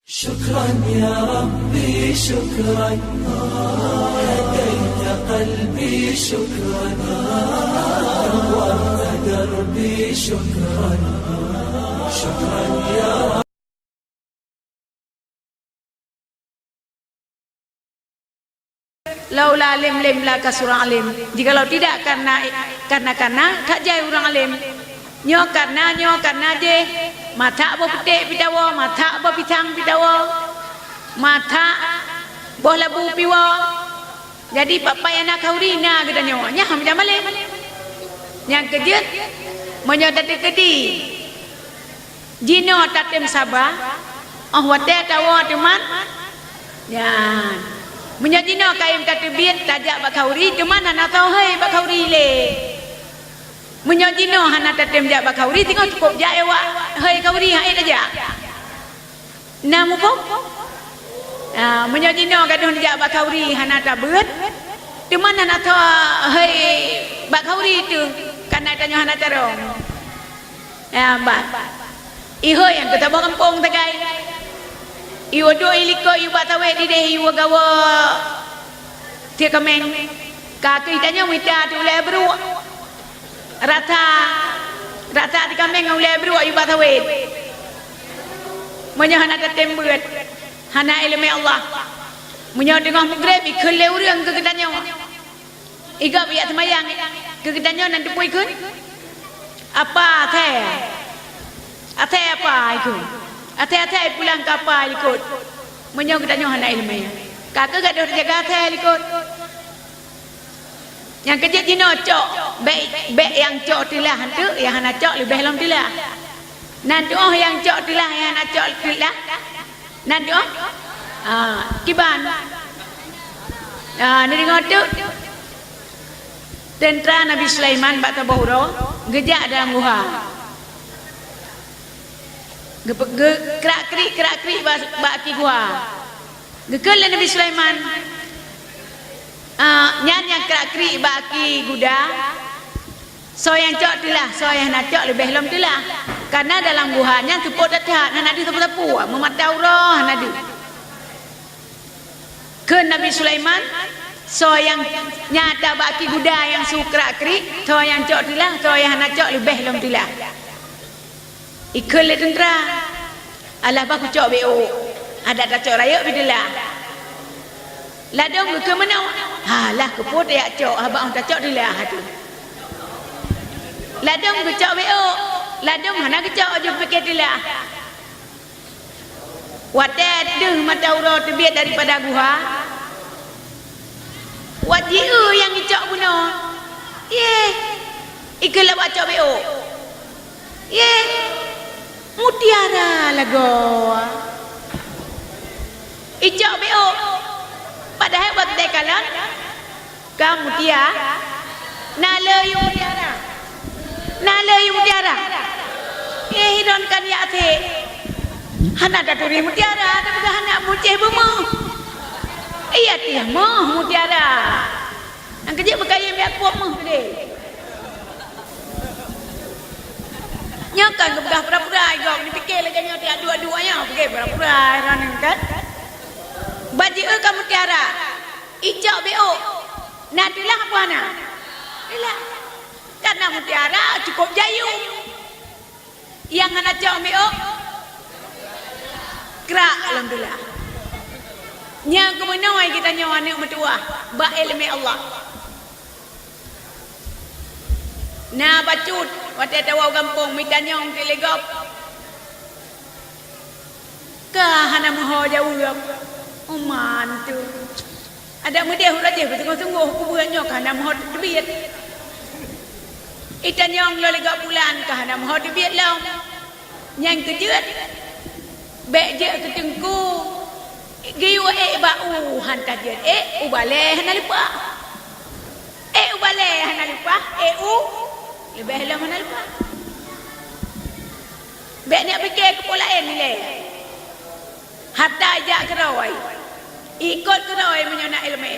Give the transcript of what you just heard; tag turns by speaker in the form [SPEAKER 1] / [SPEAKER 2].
[SPEAKER 1] شكرا يا ربي شكرا هديت قلبي شكرا نورت دربي شكرا شكرا يا رب.
[SPEAKER 2] Laulah alim laka surang alim. Jikalau tidak karena tak jadi orang alim. Nyo karena je mata apa petik pitawa, mata apa pitang pitawa, mata boh labu piwa. Jadi papa yang nak kaurina kita nyo nya ham jam alim. Yang kejut menyo tadi kedi. Jino tatem sabah. Wate tawa teman. Yan. Menyajino kaim katibit tajak bakauri cuma nak tahu hai bakauri le. Menyajino hana tatem jak bakauri tengok cukup jak ewa hai kauri hai aja. Namu pun. Menyajino gaduh jak bakauri hana tabut. Cuma nak tahu hai bakauri tu karena tanya hana tarong. Ya ba. Iho yang kita bawa kampung tagai. Iwo do iliko iwo batawe di deh iwo gawa dia kemen kaki tanya wita tu le bru rata di kemen ngau le bru iwo batawe menyo hana ketembut hana ilmu Allah menyo dengan maghrib ikul le urang ke kedanyo iga biak semayang ke kedanyo nanti pui kun apa ate apa itu Ate-ate pulang kapal ikut. Menyong kita nyoh anak ilmu. Kakak gak ada jaga ate ikut. Yang kerja jino cok. Baik yang cok tilah hantu. Yang anak cok lebih lom tilah. Nanti yang cok tilah. Yang anak cok tilah. Nanti kiban. Ini dengar tu. Tentera Nabi Sulaiman Bata Bahuro. Gejak dalam guha. Kerak-kerik baki gua. Gekal Nabi Sulaiman. Yang kerak-kerik baki guda. So yang cok tilah, so yang nak cok lebih lom tilah. Karena dalam guhanya tupuk datang, nadi tepu-tepu, mematau roh nadi. Ke Nabi Sulaiman, so yang nyata baki guda yang kerak-kerik, so yang cok tilah, so yang nak cok lebih lom tilah. Ikut le tentera. Alah baku cok BO. Ada tak cok raya bidilah. Ladong ke mana? Halah ke pot ya cok abang tak cok dilah tu. Ladong ke cok BO. Ladong mana ke cok je pakai dilah. Wadah deh mata urut terbit daripada guha. Wajiu yang cok bunuh. Ye. Ikutlah baca BO. Ye. Mutiara lagu. Ijak BO. Padahal buat dekalan. Kamu mutiara. Nala yu mutiara. Nala yu mutiara. Hidon kan ya ate. Hana daturi mutiara. Tapi hana muceh bemu. Iya tiah moh mutiara. Ang kerja berkaya biar kuat moh dia. Nyakan ke bedah pura-pura kau ni fikir lagi nyo tiada dua-duanya fikir pura-pura ranang kan baji kamu tiara ijak BO nadilah apa ana ilah karena mutiara cukup jayu yang ana jak BO gerak alhamdulillah nya kemenoi kita nyawa anak mertua ba ilmu Allah. Nah bacut wate tawau kampung midanyong telegop ka hana moho jauh uman tu ada mudah raja sungguh-sungguh kuburannya ka hana moho tebiat itanyong lolegop bulan ka hana moho tebiat law yang kejut bek je ketengku giwa bau hantar je ubale hana lupa ubale hana lupa lebih lama mana lupa. Baik nak fikir kepulaan ni le. Hatta ajak kerawai. Ikut kerawai menyonak ilmu.